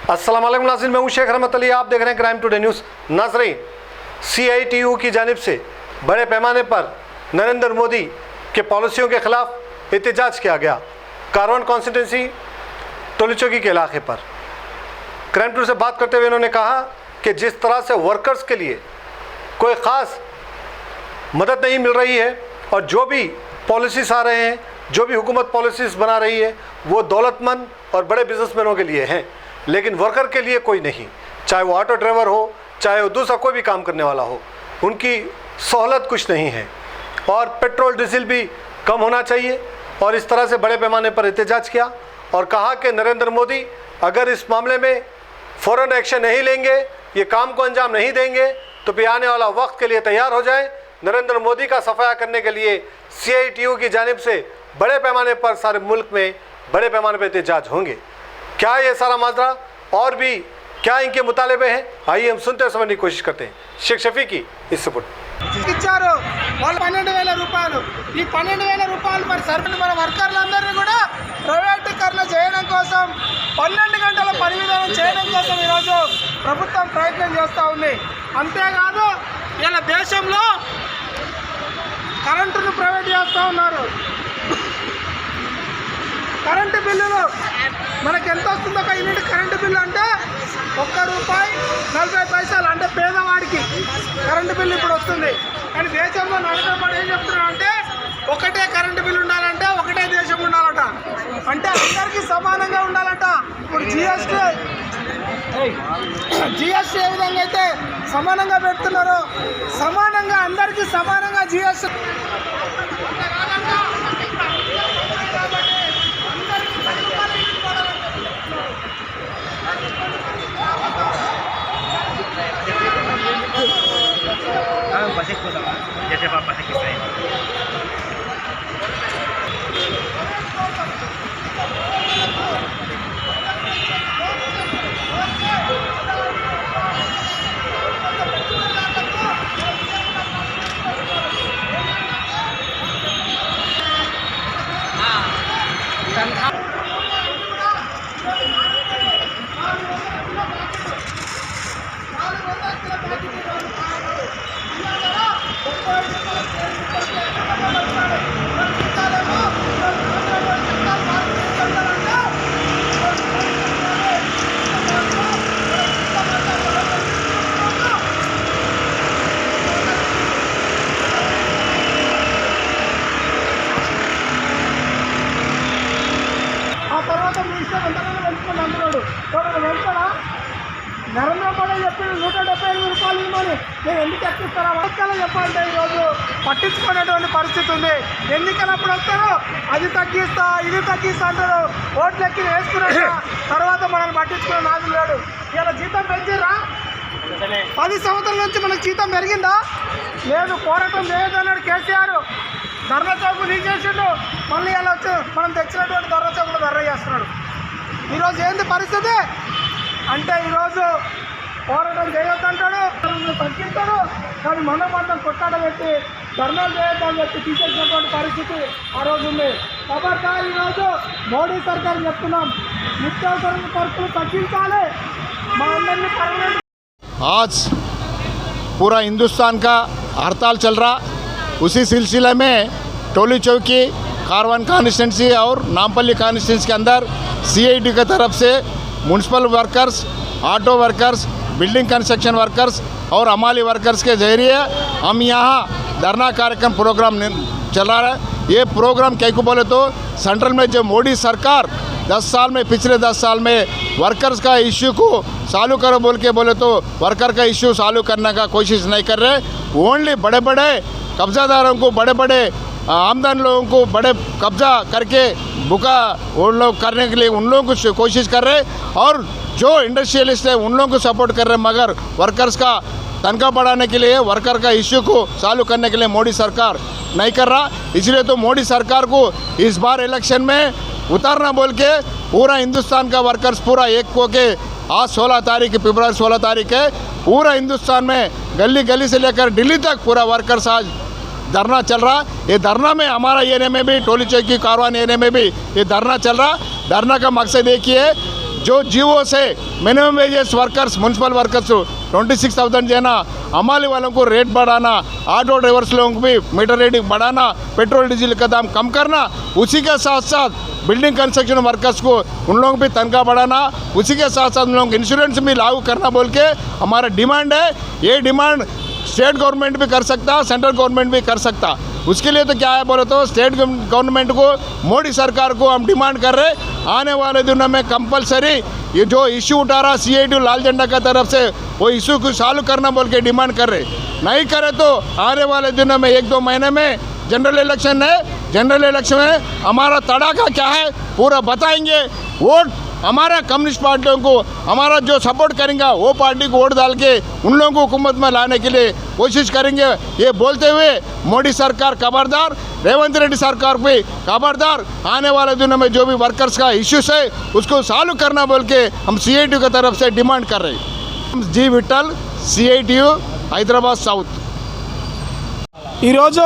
अस्सलाम वालेकुम नाज़रीन, मैं हूं शेख रहमत अली। आप देख रहे हैं क्राइम टुडे न्यूज़। नाज़रीन, CITU की जानिब से बड़े पैमाने पर नरेंद्र मोदी के पॉलिसियों के ख़िलाफ़ एहतजाज किया गया कारवन कॉन्स्टिट्यूंसी टोली चौकी के इलाके पर। क्राइम टुडे से बात करते हुए इन्होंने कहा कि जिस तरह से वर्कर्स के लिए कोई ख़ास मदद नहीं मिल रही है और जो भी पॉलिसीज़ आ रहे हैं, जो भी हुकूमत पॉलिसीज़ बना रही है, वो दौलतमंद और बड़े बिजनेसमैनों के लिए हैं, लेकिन वर्कर के लिए कोई नहीं। चाहे वो ऑटो ड्राइवर हो, चाहे वो दूसरा कोई भी काम करने वाला हो, उनकी सहूलत कुछ नहीं है। और पेट्रोल डीजल भी कम होना चाहिए। और इस तरह से बड़े पैमाने पर एहतजाज किया और कहा कि नरेंद्र मोदी अगर इस मामले में फ़ौरन एक्शन नहीं लेंगे, ये काम को अंजाम नहीं देंगे, तो फिर आने वाला वक्त के लिए तैयार हो जाए। नरेंद्र मोदी का सफाया करने के लिए CITU की जानिब से बड़े पैमाने पर सारे मुल्क में बड़े पैमाने पर एहतजाज होंगे। क्या ये सारा माजरा और भी क्या इनके मुतालबे हैं, आइए हम सुनते और समझने की कोशिश करते हैं। शेख शफी की इस रिपोर्ट। ఇచ్చారు వాళ్ళు 12,000 రూపాయలు. ఈ 12,000 రూపాయలు మరి సర్వీస్ మన వర్కర్లందరినీ కూడా ప్రైవేటీకరణ చేయడం కోసం 12 గంటల పని విధానం చేయడం కోసం ఈరోజు ప్రభుత్వం ప్రయత్నం చేస్తూ ఉంది. అంతేకాదు ఇలా దేశంలో కరెంటును ప్రైవేట్ చేస్తూ ఉన్నారు. కరెంటు బిల్లులు మనకు ఎంత వస్తుందో ఒక యూనిట్ కరెంటు బిల్లు అంటే ₹1.40 అంటే పేదవాడికి కరెంటు బిల్లు ఇప్పుడు వస్తుంది. కానీ దేశంలో నరేంద్ర ఏం చెప్తున్నారు అంటే ఒకటే కరెంటు బిల్లు ఉండాలంటే ఒకటే దేశం ఉండాలట, అంటే అందరికీ సమానంగా ఉండాలట. ఇప్పుడు జిఎస్టీ ఏ విధంగా అయితే సమానంగా పెడుతున్నారో సమానంగా అందరికీ సమానంగా జిఎస్టీ जैसे पापा से किस నరేంద్ర మోడీ చెప్పిన ₹175 ఇవ్వమని నేను ఎందుకు ఎక్కిస్తారా వాస్తవాలు చెప్పాలంటే ఈరోజు పట్టించుకునేటువంటి పరిస్థితి ఉంది. ఎన్నికలప్పుడు వస్తారు అది తగ్గిస్తా ఇది తగ్గిస్తా అంటారు, ఓట్లు ఎక్కి వేసుకున్నాక తర్వాత మనల్ని పట్టించుకునే నాదులు లేడు. ఇలా జీతం పెంచిరా 10 సంవత్సరాల నుంచి మనకు జీతం పెరిగిందా లేదు. పోరాటం చేయదన్నాడు కేసీఆర్, ధర్నా చౌకు తీసేసిండు, మళ్ళీ ఇలా వచ్చి మనం తెచ్చినటువంటి ధర్నా చౌకులు ధర్నా చేస్తున్నాడు. ఈరోజు ఏంది పరిస్థితి అంటే ఈరోజు పోరాటం చేయొద్దంటాడు, తగ్గిస్తాడు, కానీ మనం మాత్రం కొట్టాడ పెట్టి ధర్నాలు చేయొద్దని చెప్పి తీసేసినటువంటి పరిస్థితి ఆ రోజు ఉంది. కాబట్టి ఈరోజు మోడీ సర్కార్ చెప్తున్నాం, నిత్యావసర సరుకులు తగ్గించాలి, మా అందరినీ పర్మనెంట్. आज पूरा हिंदुस्तान का हड़ताल चल रहा, उसी सिलसिले में टोली चौकी कारवन कॉन्स्टिट्यूंसी और नामपल्ली कॉन्स्टिट्यूंसी के अंदर CITU की तरफ से municipal workers, auto workers, building construction workers और हमाली वर्कर्स के जरिए हम यहाँ धरना कार्यक्रम प्रोग्राम चला रहे हैं। ये प्रोग्राम क्या को बोले तो सेंट्रल में जो मोदी सरकार 10 साल में पिछले 10 साल में वर्कर्स का इश्यू को चालू करो बोल के बोले तो वर्कर का इश्यू चालू करने का कोशिश नहीं कर रहे। ओनली बड़े बड़े कब्जादारों को, बड़े बड़े आमदन लोगों को बड़े कब्जा करके बुका उन लोग करने के लिए उन लोगों को कोशिश कर रहे और जो इंडस्ट्रियलिस्ट है उन लोगों को सपोर्ट कर रहे, मगर वर्कर्स का तनख्वाह बढ़ाने के लिए, वर्कर का इश्यू को चालू करने के लिए मोदी सरकार नहीं कर रहा। इसलिए तो मोदी सरकार को इस बार इलेक्शन में उतारना बोल के पूरा हिंदुस्तान का वर्कर्स पूरा एक हो के आज 16 तारीख फरवरी 16 तारीख है, पूरा हिंदुस्तान में गली गली से लेकर दिल्ली तक पूरा वर्कर्स आज धरना चल रहा। ये धरना में हमारा एरिया में भी टोली चौकी कारवान एरिया में भी ये धरना चल रहा। धरना का मकसद एक ही है, जो जीवो से minimum wages workers municipal workers 26,000 देना, हमारे वालों को रेट बढ़ाना, ऑटो ड्राइवर्स लोगों को भी मीटर रेटिंग बढ़ाना, पेट्रोल डीजल का दाम कम करना, उसी के साथ साथ बिल्डिंग कंस्ट्रक्शन वर्कर्स को उन लोगों भी तनख्वाह बढ़ाना, उसी के साथ साथ उन लोगों को इंश्योरेंस भी लागू करना बोल के हमारा डिमांड है। ये डिमांड स्टेट गवर्नमेंट भी कर सकता, सेंट्रल गवर्नमेंट भी कर सकता। उसके लिए तो क्या है बोले तो स्टेट गवर्नमेंट को, मोदी सरकार को हम डिमांड कर रहे आने वाले दिनों में कंपलसरी ये जो इशू उठा रहा CITU लाल झंडा का तरफ से वो इशू को सॉल्व करना बोल के डिमांड कर रहे। नहीं करे तो आने वाले दिनों में 1-2 महीने में जनरल इलेक्शन है, जनरल इलेक्शन में हमारा तड़ाका क्या है पूरा बताएंगे। वोट हमारा कम्युनिस्ट पार्टियों को, हमारा जो सपोर्ट करेंगे वो पार्टी को वोट डाल के उन लोगों को हुकूमत में लाने के लिए कोशिश करेंगे। ये बोलते हुए मोदी सरकार खबरदार, रेवंत रेड्डी सरकार भी खबरदार, आने वाले दिनों में जो भी वर्कर्स का इश्यूज है उसको सॉल्व करना बोल के हम CITU की तरफ से डिमांड कर रहे हैं। जी विठल, CITU హైదరాబాద్ సౌత్। ఈరోజు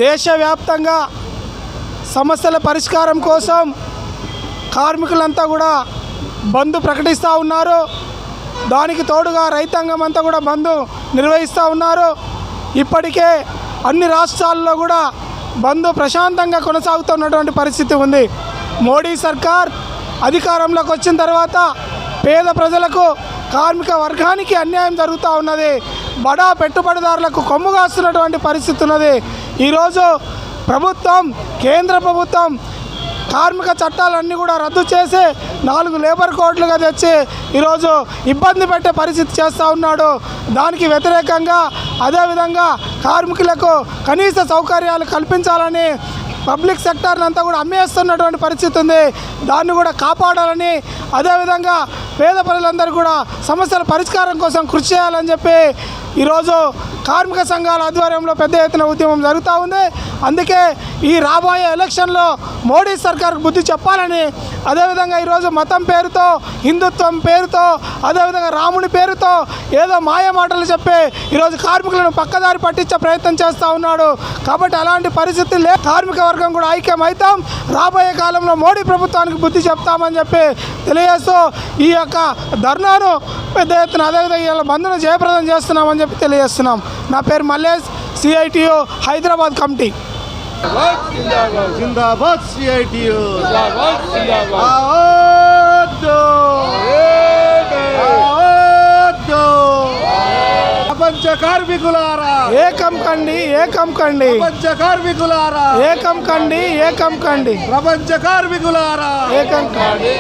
దేశవ్యాప్తంగా సమస్యల పరిష్కారం కోసం కార్మికులంతా కూడా బంద్ ప్రకటిస్తూ ఉన్నారు। దానికి తోడుగా రైతాంగం అంతా కూడా బంద్ నిర్వహిస్తూ ఉన్నారు। ఇప్పటికే అన్ని రాష్ట్రాల్లో కూడా బంద్ ప్రశాంతంగా కొనసాగుతున్నటువంటి పరిస్థితి ఉంది। మోడీ సర్కార్ అధికారంలోకి వచ్చిన తర్వాత పేద ప్రజలకు, కార్మిక వర్గానికి అన్యాయం జరుగుతూ ఉన్నది। బడా పెట్టుబడిదారులకు కొమ్ము కాస్తున్నటువంటి పరిస్థితి ఉన్నది। ఈరోజు ప్రభుత్వం, కేంద్ర ప్రభుత్వం కార్మిక చట్టాలన్నీ కూడా రద్దు చేసి 4 లేబర్ కోడ్లుగా తెచ్చి ఈరోజు ఇబ్బంది పెట్టే పరిస్థితి చేస్తూ ఉన్నాడు। దానికి వ్యతిరేకంగా అదేవిధంగా కార్మికులకు కనీస సౌకర్యాలు కల్పించాలని పబ్లిక్ సెక్టార్ని అంతా కూడా అమ్మేస్తున్నటువంటి పరిస్థితి ఉంది। దాన్ని కూడా కాపాడాలని, అదేవిధంగా పేద ప్రజలందరూ కూడా సమస్యల పరిష్కారం కోసం కృషి చేయాలని చెప్పి ఈరోజు కార్మిక సంఘాల ఆధ్వర్యంలో పెద్ద ఎత్తున ఉద్యమం జరుగుతూ ఉంది। అందుకే ఈ రాబోయే ఎలక్షన్లో మోడీ సర్కార్కు బుద్ధి చెప్పాలని, అదేవిధంగా ఈరోజు మతం పేరుతో, హిందుత్వం పేరుతో, అదేవిధంగా రాముని పేరుతో ఏదో మాయ మాటలు చెప్పి ఈరోజు కార్మికులను పక్కదారి పట్టించే ప్రయత్నం చేస్తూ ఉన్నాడు। కాబట్టి అలాంటి పరిస్థితి కార్మిక వర్గం కూడా ఐక్యమవుతాం, రాబోయే కాలంలో మోడీ ప్రభుత్వానికి బుద్ధి చెప్తామని చెప్పి తెలియజేస్తూ ఈ యొక్క ధర్నాను పెద్ద ఎత్తున అదేవిధంగా ఇలా బంద్ను జయప్రదం చేస్తున్నామని చెప్పి తెలియజేస్తున్నాం। నా పేరు మల్లేష్, CITU హైదరాబాద్ కమిటీ। జిందాబాద్ CITU, ప్రపంచ కార్మికులారా ఏకం కండి, ఏకం కండి, ప్రపంచ కార్మికులారా ఏకం కండి, ఏకం కండి, ప్రపంచ కార్మికులారా ఏకం కండి।